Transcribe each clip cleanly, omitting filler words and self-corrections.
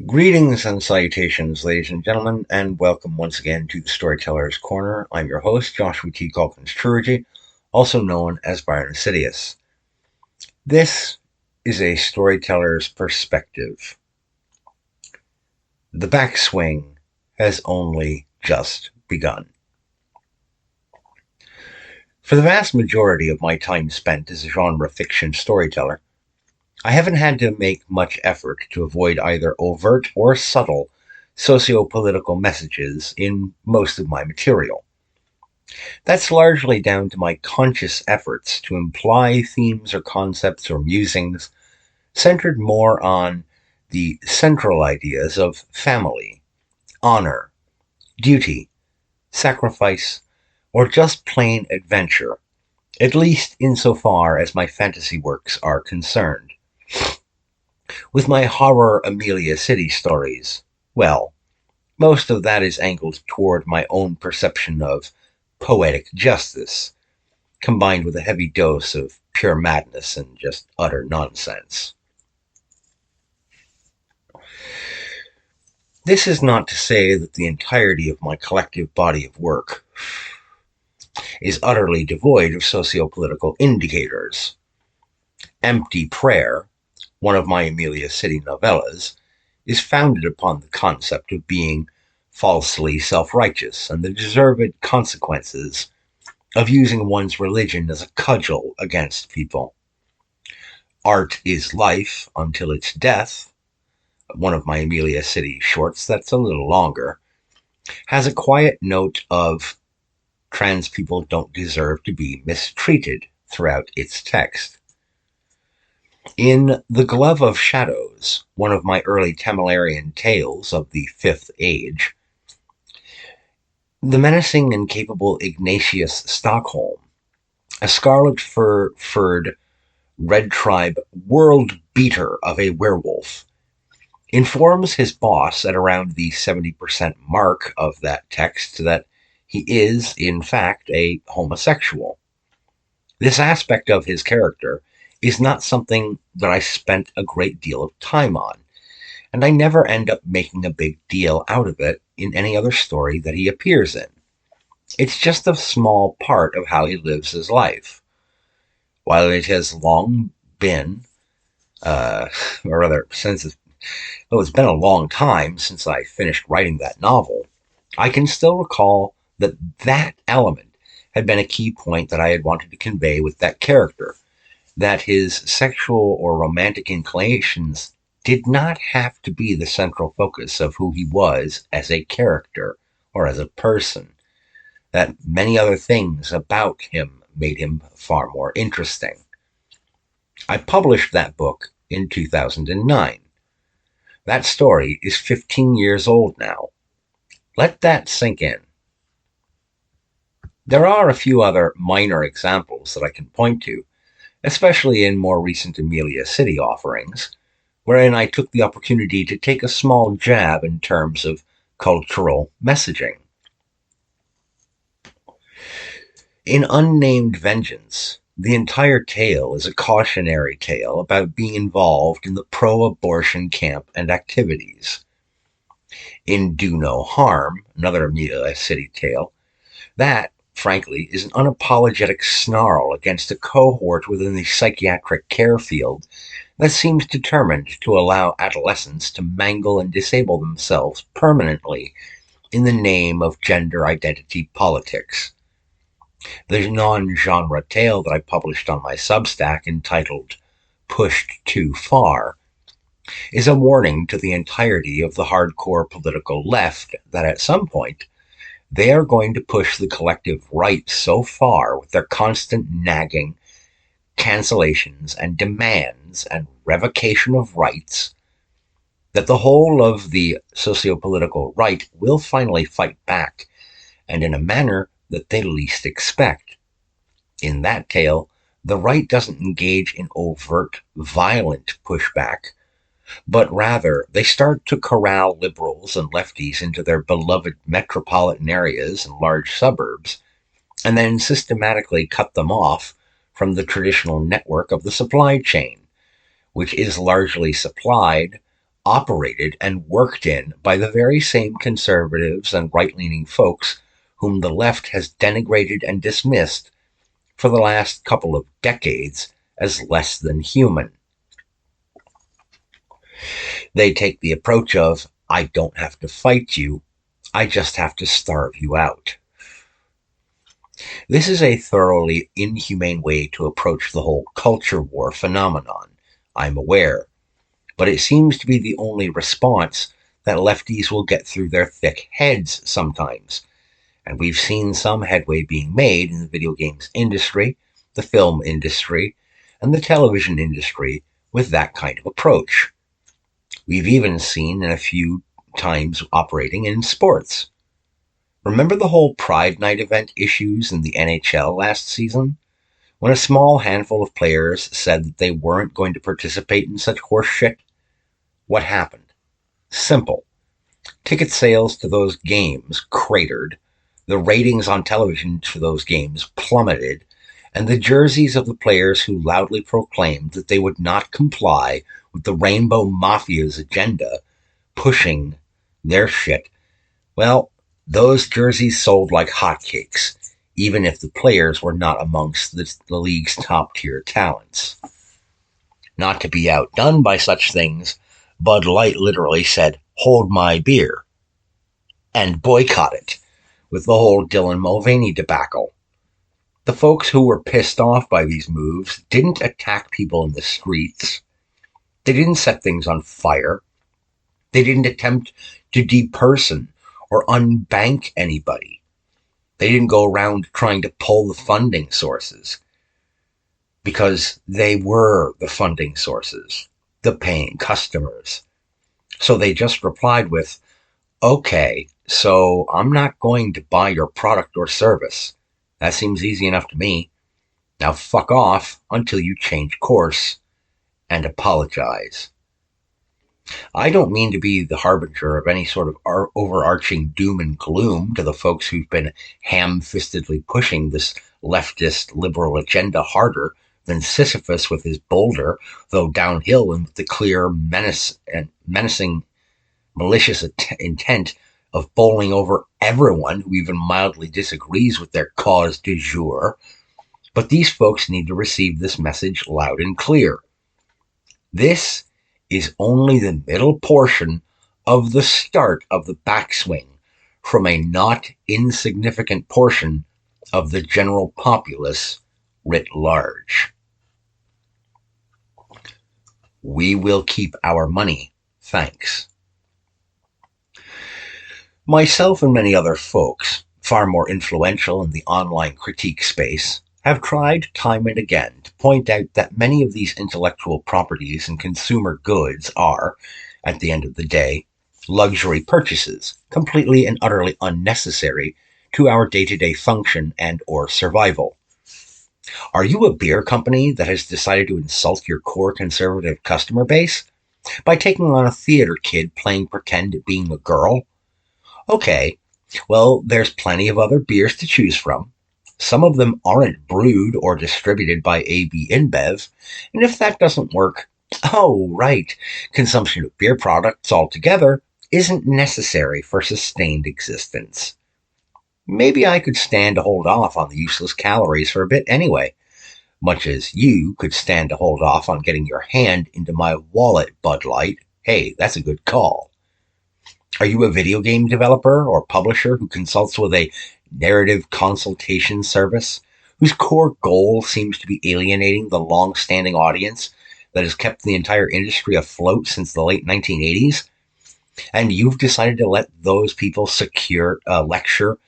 Greetings and salutations, ladies and gentlemen, and welcome once again to the Storyteller's Corner. I'm your host, Joshua T. Calkins-Treworgy, also known as Byron Assidious. This is a storyteller's perspective. The backswing has only just begun. For the vast majority of my time spent as a genre fiction storyteller, I haven't had to make much effort to avoid either overt or subtle socio-political messages in most of my material. That's largely down to my conscious efforts to imply themes or concepts or musings centered more on the central ideas of family, honor, duty, sacrifice, or just plain adventure, at least insofar as my fantasy works are concerned. With my horror Amelia City stories, well, most of that is angled toward my own perception of poetic justice, combined with a heavy dose of pure madness and just utter nonsense. This is not to say that the entirety of my collective body of work is utterly devoid of socio-political indicators. Empty Prayer, one of my Amelia City novellas, is founded upon the concept of being falsely self-righteous and the deserved consequences of using one's religion as a cudgel against people. Art is Life Until It's Death, one of my Amelia City shorts that's a little longer, has a quiet note of trans people don't deserve to be mistreated throughout its text. In The Glove of Shadows, one of my early Tamalarian tales of the Fifth Age, the menacing and capable Ignatius Stockholm, a scarlet-furred Red Tribe world beater of a werewolf, informs his boss at around the 70% mark of that text that he is, in fact, a homosexual. This aspect of his character is not something that I spent a great deal of time on, and I never end up making a big deal out of it in any other story that he appears in. It's just a small part of how he lives his life. While it has long been, or rather, it's been a long time since I finished writing that novel, I can still recall that element had been a key point that I had wanted to convey with that character, that his sexual or romantic inclinations did not have to be the central focus of who he was as a character or as a person, that many other things about him made him far more interesting. I published that book in 2009. That story is 15 years old now. Let that sink in. There are a few other minor examples that I can point to, especially in more recent Amelia City offerings, wherein I took the opportunity to take a small jab in terms of cultural messaging. In Unnamed Vengeance, the entire tale is a cautionary tale about being involved in the pro-abortion camp and activities. In Do No Harm, another Amelia City tale, that, frankly, is an unapologetic snarl against a cohort within the psychiatric care field that seems determined to allow adolescents to mangle and disable themselves permanently in the name of gender identity politics. The non-genre tale that I published on my Substack entitled Pushed Too Far is a warning to the entirety of the hardcore political left that at some point they are going to push the collective right so far with their constant nagging, cancellations, and demands and revocation of rights that the whole of the socio-political right will finally fight back, and in a manner that they least expect. In that tale, the right doesn't engage in overt, violent pushback, but rather they start to corral liberals and lefties into their beloved metropolitan areas and large suburbs, and then systematically cut them off from the traditional network of the supply chain, which is largely supplied operated and worked in by the very same conservatives and right-leaning folks whom the left has denigrated and dismissed for the last couple of decades as less than human. They take the approach of, I don't have to fight you, I just have to starve you out. This is a thoroughly inhumane way to approach the whole culture war phenomenon, I'm aware, but it seems to be the only response that lefties will get through their thick heads sometimes. And we've seen some headway being made in the video games industry, the film industry, and the television industry with that kind of approach. We've even seen a few times operating in sports. Remember the whole Pride Night event issues in the NHL last season? When a small handful of players said that they weren't going to participate in such horseshit? What happened? Simple. Ticket sales to those games cratered, the ratings on television for those games plummeted, and the jerseys of the players who loudly proclaimed that they would not comply with the Rainbow Mafia's agenda pushing their shit, well, those jerseys sold like hotcakes, even if the players were not amongst the league's top-tier talents. Not to be outdone by such things, Bud Light literally said, "Hold my beer," and boycotted with the whole Dylan Mulvaney debacle. The folks who were pissed off by these moves didn't attack people in the streets. They didn't set things on fire. They didn't attempt to deperson or unbank anybody. They didn't go around trying to pull the funding sources, because they were the funding sources, the paying customers. So they just replied with, okay, so I'm not going to buy your product or service. That seems easy enough to me. Now fuck off until you change course and apologize. I don't mean to be the harbinger of any sort of overarching doom and gloom to the folks who've been ham-fistedly pushing this leftist liberal agenda harder than Sisyphus with his boulder, though downhill and with the clear menacing malicious intent of bowling over everyone who even mildly disagrees with their cause du jour. But these folks need to receive this message loud and clear. This is only the middle portion of the start of the backswing from a not insignificant portion of the general populace writ large. We will keep our money, thanks. Myself and many other folks, far more influential in the online critique space, have tried time and again to point out that many of these intellectual properties and consumer goods are, at the end of the day, luxury purchases, completely and utterly unnecessary to our day-to-day function and or survival. Are you a beer company that has decided to insult your core conservative customer base by taking on a theater kid playing pretend at being a girl? Okay, well, there's plenty of other beers to choose from. Some of them aren't brewed or distributed by AB InBev, and if that doesn't work, oh, right, consumption of beer products altogether isn't necessary for sustained existence. Maybe I could stand to hold off on the useless calories for a bit anyway, much as you could stand to hold off on getting your hand into my wallet, Bud Light. Hey, that's a good call. Are you a video game developer or publisher who consults with a narrative consultation service whose core goal seems to be alienating the long-standing audience that has kept the entire industry afloat since the late 1980s? And you've decided to let those people lecture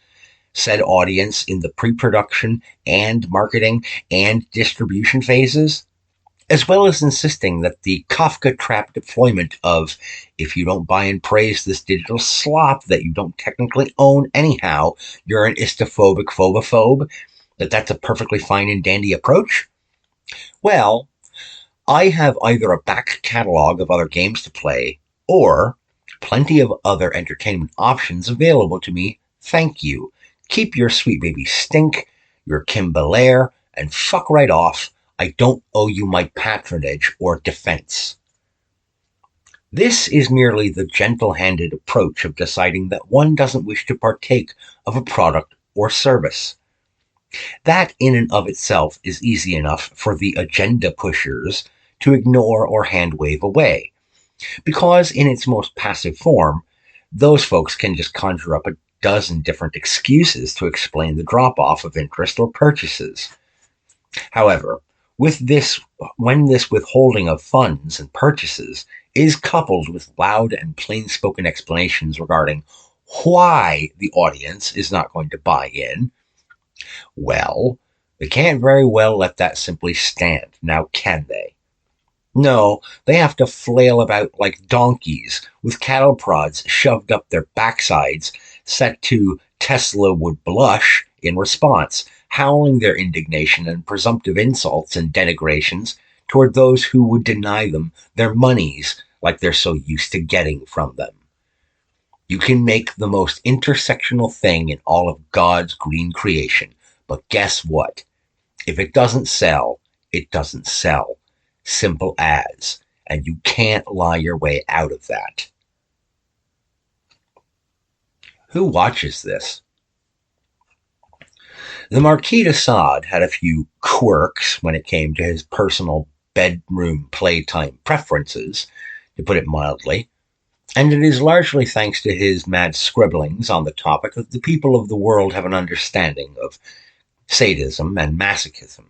said audience in the pre-production and marketing and distribution phases, as well as insisting that the Kafka trap deployment of, if you don't buy and praise this digital slop that you don't technically own anyhow, you're an istophobic phobophobe, that's a perfectly fine and dandy approach? Well, I have either a back catalog of other games to play, or plenty of other entertainment options available to me, thank you. Keep your sweet baby stink, your Kim Belair, and fuck right off. I don't owe you my patronage or defense. This is merely the gentle-handed approach of deciding that one doesn't wish to partake of a product or service. That in and of itself is easy enough for the agenda pushers to ignore or hand wave away, because in its most passive form, those folks can just conjure up a dozen different excuses to explain the drop-off of interest or purchases. However, with this, when this withholding of funds and purchases is coupled with loud and plain-spoken explanations regarding why the audience is not going to buy in, well, they can't very well let that simply stand, now can they? No, they have to flail about like donkeys with cattle prods shoved up their backsides, set to Tesla would blush in response, howling their indignation and presumptive insults and denigrations toward those who would deny them their monies like they're so used to getting from them. You can make the most intersectional thing in all of God's green creation, but guess what? If it doesn't sell, it doesn't sell. Simple as. And you can't lie your way out of that. Who watches this? The Marquis de Sade had a few quirks when it came to his personal bedroom playtime preferences, to put it mildly, and it is largely thanks to his mad scribblings on the topic that the people of the world have an understanding of sadism and masochism.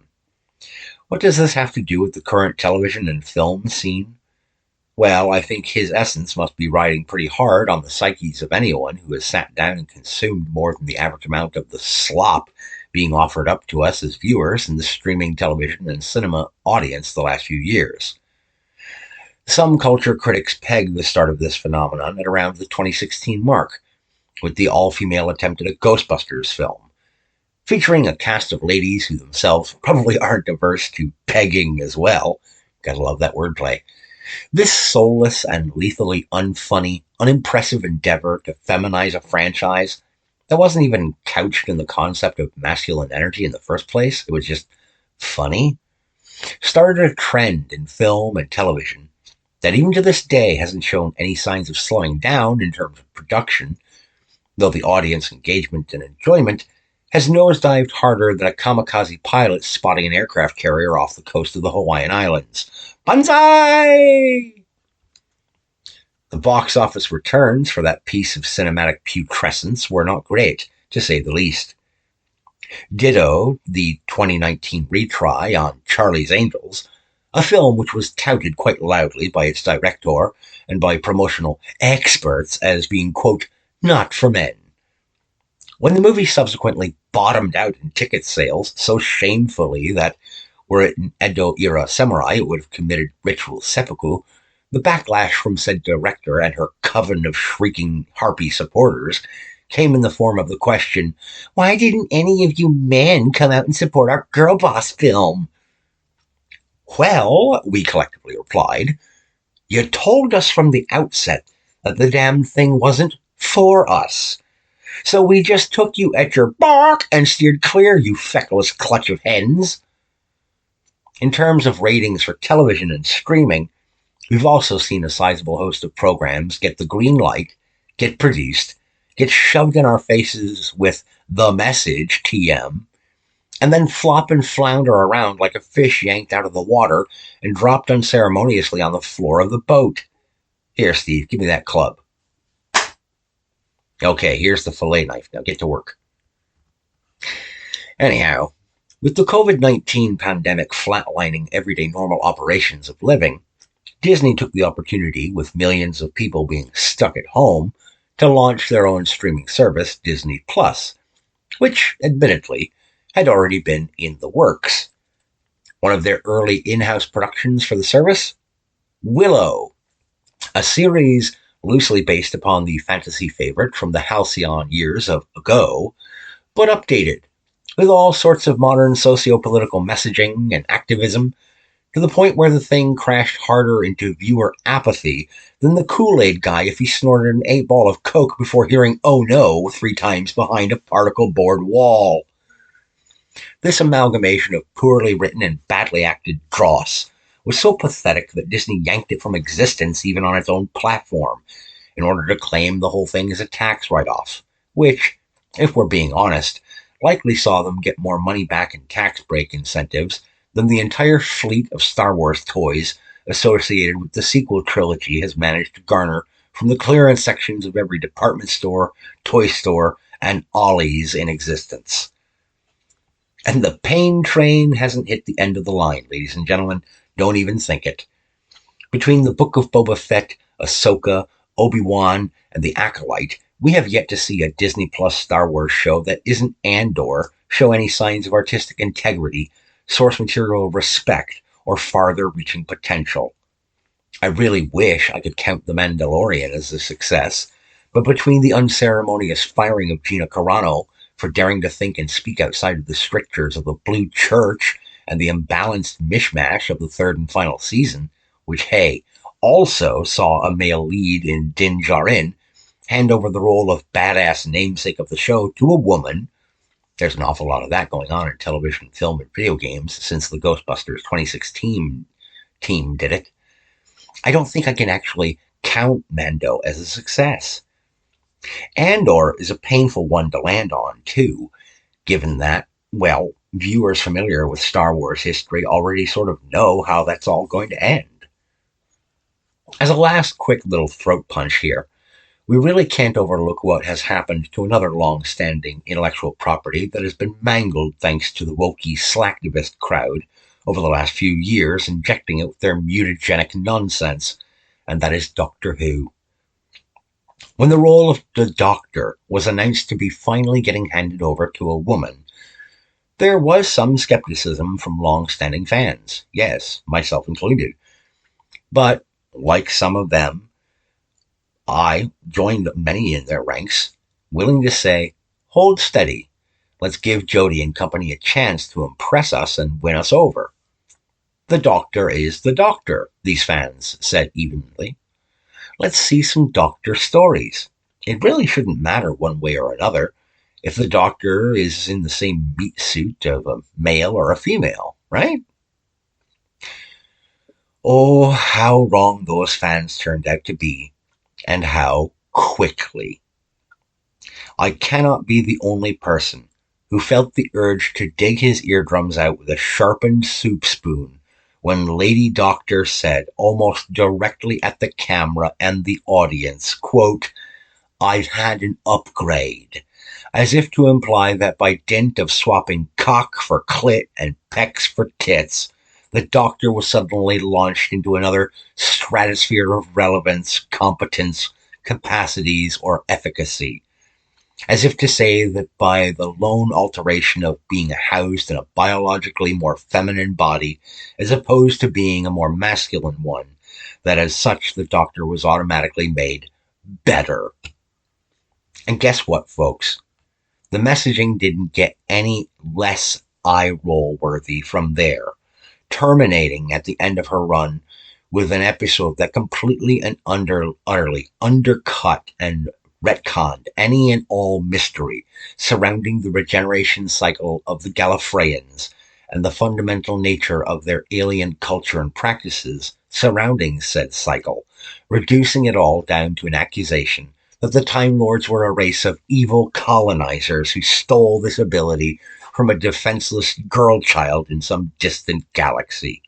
What does this have to do with the current television and film scene? Well, I think his essence must be riding pretty hard on the psyches of anyone who has sat down and consumed more than the average amount of the slop being offered up to us as viewers in the streaming television and cinema audience the last few years. Some culture critics peg the start of this phenomenon at around the 2016 mark, with the all-female attempt at a Ghostbusters film, featuring a cast of ladies who themselves probably aren't averse to pegging as well. Gotta love that wordplay. This soulless and lethally unfunny, unimpressive endeavor to feminize a franchise that wasn't even couched in the concept of masculine energy in the first place, it was just funny, started a trend in film and television that even to this day hasn't shown any signs of slowing down in terms of production, though the audience engagement and enjoyment has nosedived harder than a kamikaze pilot spotting an aircraft carrier off the coast of the Hawaiian Islands. Banzai! The box office returns for that piece of cinematic putrescence were not great, to say the least. Ditto the 2019 retry on Charlie's Angels, a film which was touted quite loudly by its director and by promotional experts as being, quote, not for men. When the movie subsequently bottomed out in ticket sales so shamefully that, were it an Edo-era samurai, it would have committed ritual seppuku, the backlash from said director and her coven of shrieking harpy supporters came in the form of the question, why didn't any of you men come out and support our girl boss film? Well, we collectively replied, you told us from the outset that the damn thing wasn't for us. So we just took you at your bark and steered clear, you feckless clutch of hens. In terms of ratings for television and streaming, we've also seen a sizable host of programs get the green light, get produced, get shoved in our faces with the message, TM, and then flop and flounder around like a fish yanked out of the water and dropped unceremoniously on the floor of the boat. Here, Steve, give me that club. Okay, here's the fillet knife. Now get to work. Anyhow, with the COVID-19 pandemic flatlining everyday normal operations of living, Disney took the opportunity, with millions of people being stuck at home, to launch their own streaming service, Disney Plus, which, admittedly, had already been in the works. One of their early in-house productions for the service? Willow, a series loosely based upon the fantasy favorite from the halcyon years of ago, but updated, with all sorts of modern socio-political messaging and activism, to the point where the thing crashed harder into viewer apathy than the Kool-Aid guy if he snorted an 8-ball of Coke before hearing "oh no" 3 times behind a particle board wall. This amalgamation of poorly written and badly acted dross was so pathetic that Disney yanked it from existence even on its own platform in order to claim the whole thing as a tax write-off, which, if we're being honest, likely saw them get more money back in tax break incentives than the entire fleet of Star Wars toys associated with the sequel trilogy has managed to garner from the clearance sections of every department store, toy store, and Ollie's in existence. And the pain train hasn't hit the end of the line, ladies and gentlemen. Don't even think it. Between the Book of Boba Fett, Ahsoka, Obi-Wan, and The Acolyte, we have yet to see a Disney Plus Star Wars show that isn't Andor show any signs of artistic integrity, source material respect, or farther-reaching potential. I really wish I could count The Mandalorian as a success, but between the unceremonious firing of Gina Carano for daring to think and speak outside of the strictures of the Blue Church and the imbalanced mishmash of the third and final season, which, hey, also saw a male lead in Din Djarin hand over the role of badass namesake of the show to a woman. There's an awful lot of that going on in television, film, and video games since the Ghostbusters 2016 team did it. I don't think I can actually count Mando as a success. Andor is a painful one to land on, too, given that, well, viewers familiar with Star Wars history already sort of know how that's all going to end. As a last quick little throat punch here, we really can't overlook what has happened to another long-standing intellectual property that has been mangled thanks to the wokey slacktivist crowd over the last few years injecting it with their mutagenic nonsense, and that is Doctor Who. When the role of the Doctor was announced to be finally getting handed over to a woman, there was some skepticism from long-standing fans, yes, myself included. But, like some of them, I joined many in their ranks, willing to say, hold steady, let's give Jodie and company a chance to impress us and win us over. The Doctor is the Doctor, these fans said evenly. Let's see some Doctor stories. It really shouldn't matter one way or another if the Doctor is in the same meat suit of a male or a female, right? Oh, how wrong those fans turned out to be, and how quickly. I cannot be the only person who felt the urge to dig his eardrums out with a sharpened soup spoon when Lady Doctor said, almost directly at the camera and the audience, quote, I've had an upgrade, as if to imply that by dint of swapping cock for clit and pecs for tits, the Doctor was suddenly launched into another stratosphere of relevance, competence, capacities, or efficacy. As if to say that by the lone alteration of being housed in a biologically more feminine body, as opposed to being a more masculine one, that as such the Doctor was automatically made better. And guess what, folks? The messaging didn't get any less eye-roll worthy from there, terminating at the end of her run with an episode that completely and utterly undercut and retconned any and all mystery surrounding the regeneration cycle of the Gallifreyans and the fundamental nature of their alien culture and practices surrounding said cycle, reducing it all down to an accusation that the Time Lords were a race of evil colonizers who stole this ability from a defenseless girl child in some distant galaxy.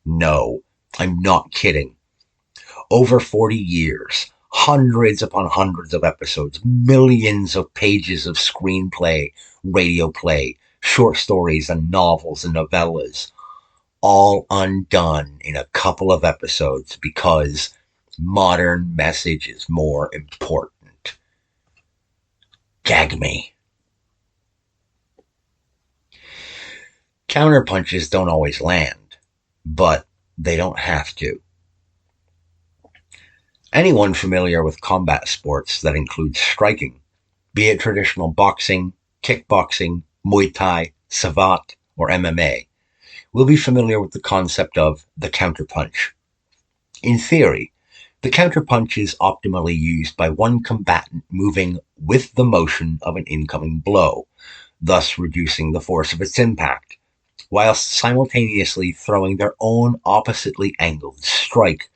No, I'm not kidding. Over 40 years, hundreds upon hundreds of episodes, millions of pages of screenplay, radio play, short stories and novels and novellas, all undone in a couple of episodes because modern message is more important. Gag me. Counterpunches don't always land, but they don't have to. Anyone familiar with combat sports that include striking, be it traditional boxing, kickboxing, Muay Thai, Savate, or MMA, will be familiar with the concept of the counterpunch. In theory, the counterpunch is optimally used by one combatant moving with the motion of an incoming blow, thus reducing the force of its impact, whilst simultaneously throwing their own oppositely angled strike,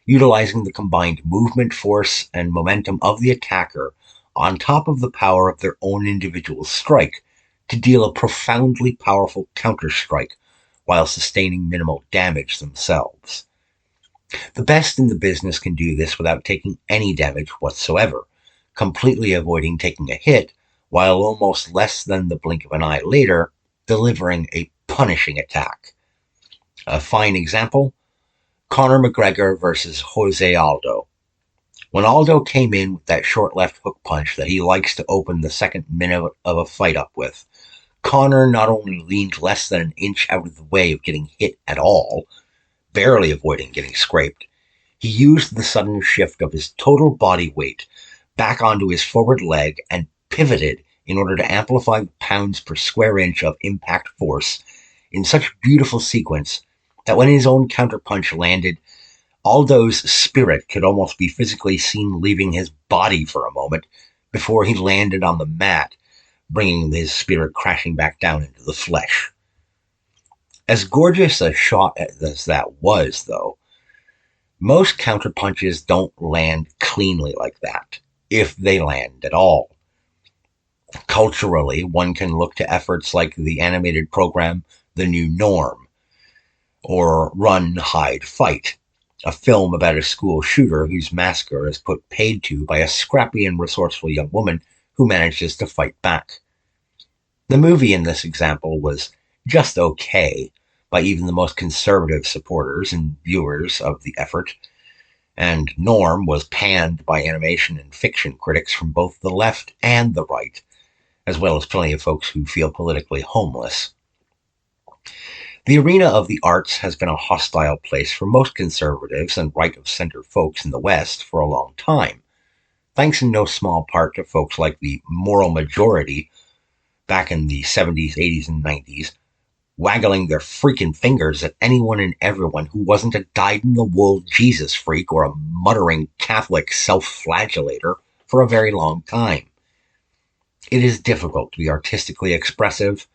utilizing the combined movement, force, and momentum of the attacker on top of the power of their own individual strike to deal a profoundly powerful counterstrike while sustaining minimal damage themselves. The best in the business can do this without taking any damage whatsoever, completely avoiding taking a hit, while almost less than the blink of an eye later, delivering a punishing attack. A fine example, Conor McGregor versus Jose Aldo. When Aldo came in with that short left hook punch that he likes to open the second minute of a fight up with, Conor not only leaned less than an inch out of the way of getting hit at all, barely avoiding getting scraped, he used the sudden shift of his total body weight back onto his forward leg and pivoted in order to amplify the pounds per square inch of impact force in such beautiful sequence that when his own counterpunch landed, Aldo's spirit could almost be physically seen leaving his body for a moment before he landed on the mat, bringing his spirit crashing back down into the flesh. As gorgeous a shot as that was, though, most counterpunches don't land cleanly like that, if they land at all. Culturally, one can look to efforts like the animated program The New Norm, or Run, Hide, Fight, a film about a school shooter whose massacre is put paid to by a scrappy and resourceful young woman who manages to fight back. The movie in this example was just okay by even the most conservative supporters and viewers of the effort, and Norm was panned by animation and fiction critics from both the left and the right, as well as plenty of folks who feel politically homeless. The arena of the arts has been a hostile place for most conservatives and right-of-center folks in the West for a long time, thanks in no small part to folks like the moral majority back in the 70s, 80s, and 90s, waggling their freaking fingers at anyone and everyone who wasn't a dyed-in-the-wool Jesus freak or a muttering Catholic self-flagellator for a very long time. It is difficult to be artistically expressive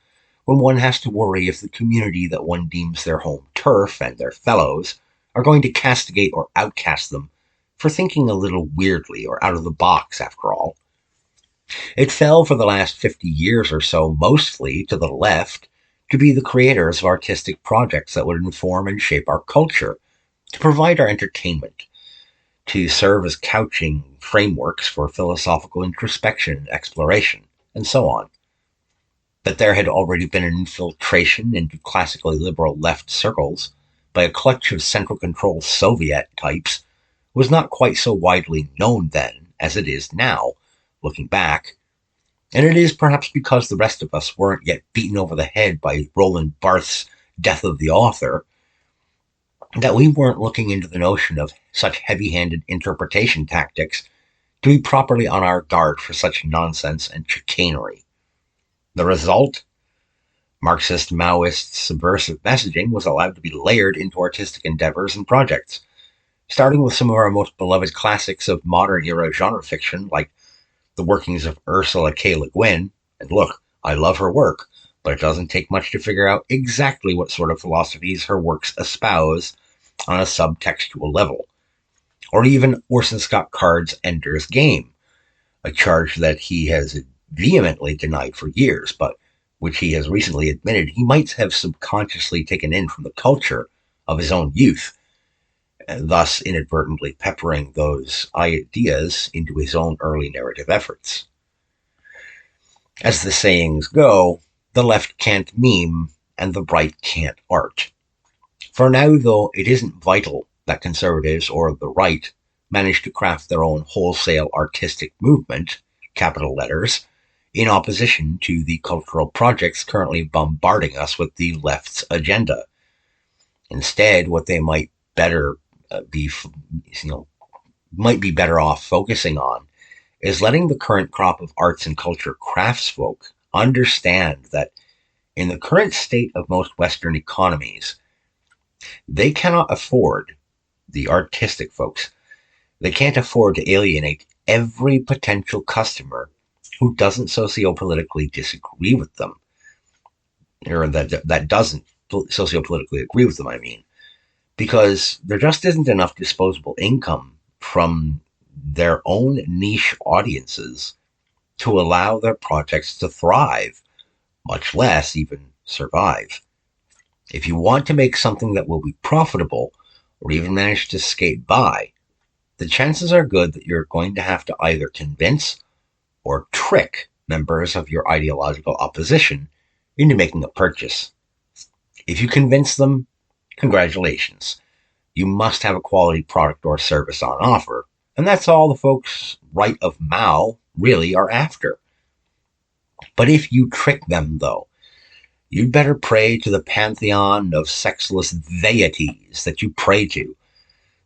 when one has to worry if the community that one deems their home turf and their fellows are going to castigate or outcast them for thinking a little weirdly or out of the box, after all. It fell for the last 50 years or so mostly to the left to be the creators of artistic projects that would inform and shape our culture, to provide our entertainment, to serve as couching frameworks for philosophical introspection and exploration, and so on. That there had already been an infiltration into classically liberal left circles by a clutch of central control Soviet types was not quite so widely known then as it is now, looking back, and it is perhaps because the rest of us weren't yet beaten over the head by Roland Barthes' Death of the Author that we weren't looking into the notion of such heavy-handed interpretation tactics to be properly on our guard for such nonsense and chicanery. The result? Marxist, Maoist, subversive messaging was allowed to be layered into artistic endeavors and projects, starting with some of our most beloved classics of modern-era genre fiction like The Workings of Ursula K. Le Guin, and look, I love her work, but it doesn't take much to figure out exactly what sort of philosophies her works espouse on a subtextual level. Or even Orson Scott Card's Ender's Game, a charge that he has vehemently denied for years, but which he has recently admitted he might have subconsciously taken in from the culture of his own youth, and thus inadvertently peppering those ideas into his own early narrative efforts. As the sayings go, the left can't meme and the right can't art. For now, though, it isn't vital that conservatives or the right manage to craft their own wholesale artistic movement, capital letters, in opposition to the cultural projects currently bombarding us with the left's agenda. Instead, what they might be, might be better off focusing on is letting the current crop of arts and culture craftsfolk understand that in the current state of most Western economies, they cannot afford, the artistic folks, they can't afford to alienate every potential customer who doesn't sociopolitically disagree with them. or that doesn't sociopolitically agree with them, I mean, because there just isn't enough disposable income from their own niche audiences to allow their projects to thrive, much less even survive. If you want to make something that will be profitable or even manage to skate by, the chances are good that you're going to have to either convince or trick members of your ideological opposition into making a purchase. If you convince them, congratulations. You must have a quality product or service on offer. And that's all the folks right of Mao really are after. But if you trick them, though, you'd better pray to the pantheon of sexless deities that you pray to,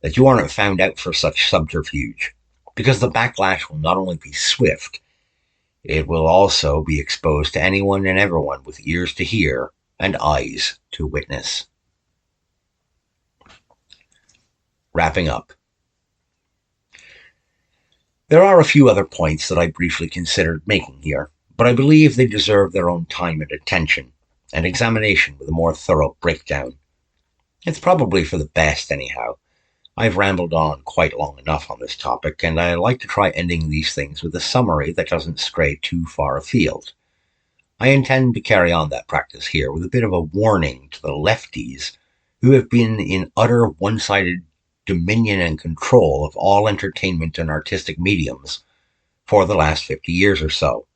that you aren't found out for such subterfuge. Because the backlash will not only be swift, it will also be exposed to anyone and everyone with ears to hear and eyes to witness. Wrapping up. There are a few other points that I briefly considered making here, but I believe they deserve their own time and attention, and examination with a more thorough breakdown. It's probably for the best, anyhow. I've rambled on quite long enough on this topic, and I like to try ending these things with a summary that doesn't stray too far afield. I intend to carry on that practice here with a bit of a warning to the lefties who have been in utter one-sided dominion and control of all entertainment and artistic mediums for the last 50 years or so.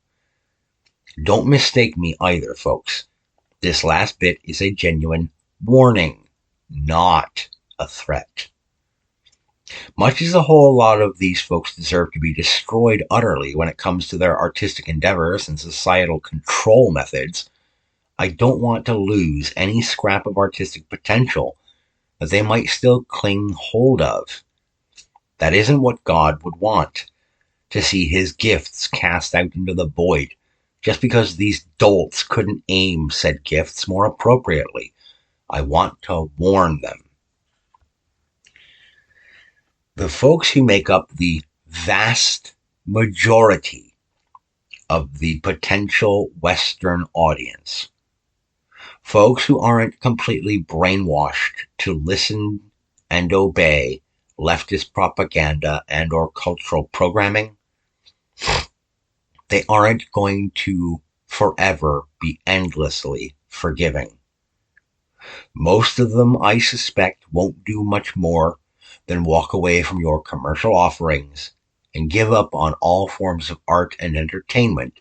Don't mistake me either, folks. This last bit is a genuine warning, not a threat. Much as a whole lot of these folks deserve to be destroyed utterly when it comes to their artistic endeavors and societal control methods, I don't want to lose any scrap of artistic potential that they might still cling hold of. That isn't what God would want, to see his gifts cast out into the void, just because these dolts couldn't aim said gifts more appropriately. I want to warn them. The folks who make up the vast majority of the potential Western audience, folks who aren't completely brainwashed to listen and obey leftist propaganda and or cultural programming, they aren't going to forever be endlessly forgiving. Most of them, I suspect, won't do much more than walk away from your commercial offerings and give up on all forms of art and entertainment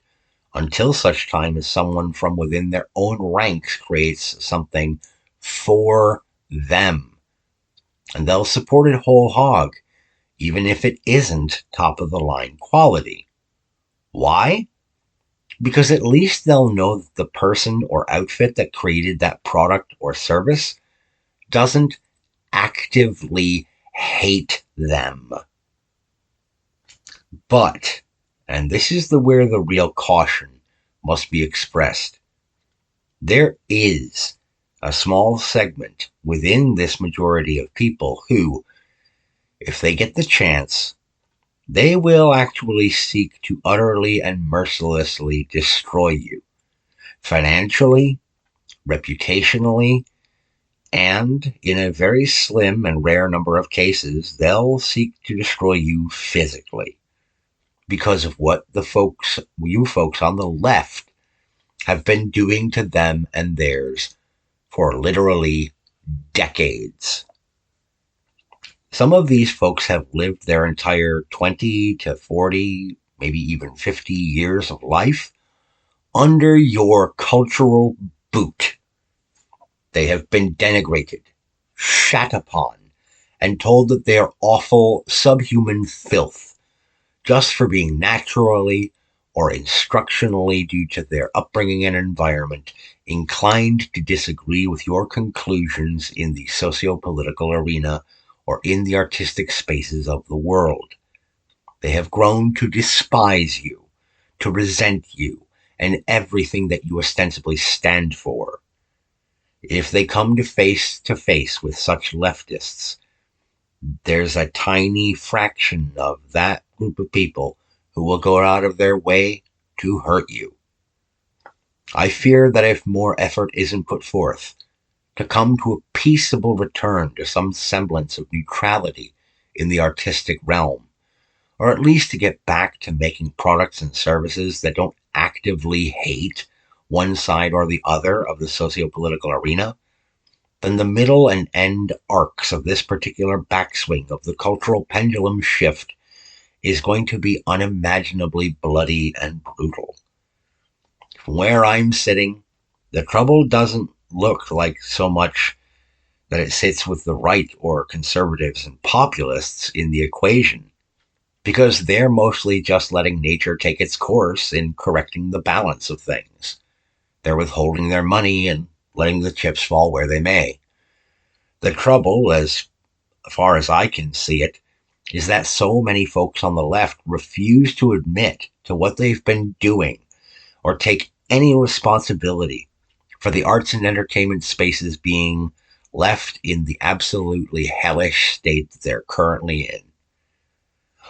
until such time as someone from within their own ranks creates something for them. And they'll support it whole hog, even if it isn't top of the line quality. Why? Because at least they'll know that the person or outfit that created that product or service doesn't actively hate them. But, and this is where the real caution must be expressed, there is a small segment within this majority of people who, if they get the chance, they will actually seek to utterly and mercilessly destroy you. Financially, reputationally, and in a very slim and rare number of cases, they'll seek to destroy you physically because of what you folks on the left have been doing to them and theirs for literally decades. Some of these folks have lived their entire 20 to 40, maybe even 50 years of life under your cultural boot. They have been denigrated, shat upon, and told that they are awful, subhuman filth just for being naturally or instructionally, due to their upbringing and environment, inclined to disagree with your conclusions in the socio-political arena or in the artistic spaces of the world. They have grown to despise you, to resent you, and everything that you ostensibly stand for. If they come to face with such leftists, there's a tiny fraction of that group of people who will go out of their way to hurt you. I fear that if more effort isn't put forth to come to a peaceable return to some semblance of neutrality in the artistic realm, or at least to get back to making products and services that don't actively hate one side or the other of the socio-political arena, then the middle and end arcs of this particular backswing of the cultural pendulum shift is going to be unimaginably bloody and brutal. From where I'm sitting, the trouble doesn't look like so much that it sits with the right or conservatives and populists in the equation, because they're mostly just letting nature take its course in correcting the balance of things. They're withholding their money and letting the chips fall where they may. The trouble, as far as I can see it, is that so many folks on the left refuse to admit to what they've been doing or take any responsibility for the arts and entertainment spaces being left in the absolutely hellish state that they're currently in.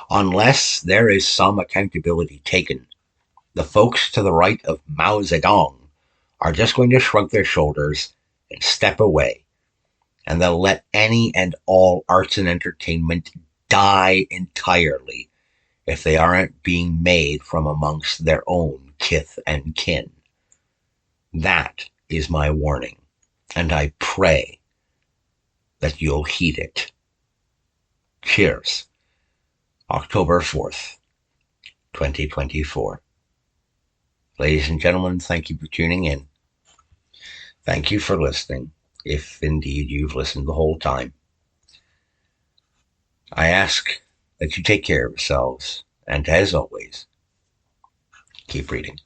Unless there is some accountability taken, the folks to the right of Mao Zedong are just going to shrug their shoulders and step away, and they'll let any and all arts and entertainment die entirely if they aren't being made from amongst their own kith and kin. That is my warning, and I pray that you'll heed it. Cheers. October 4th, 2024. Ladies and gentlemen, thank you for tuning in. Thank you for listening, if indeed you've listened the whole time. I ask that you take care of yourselves, and as always, keep reading.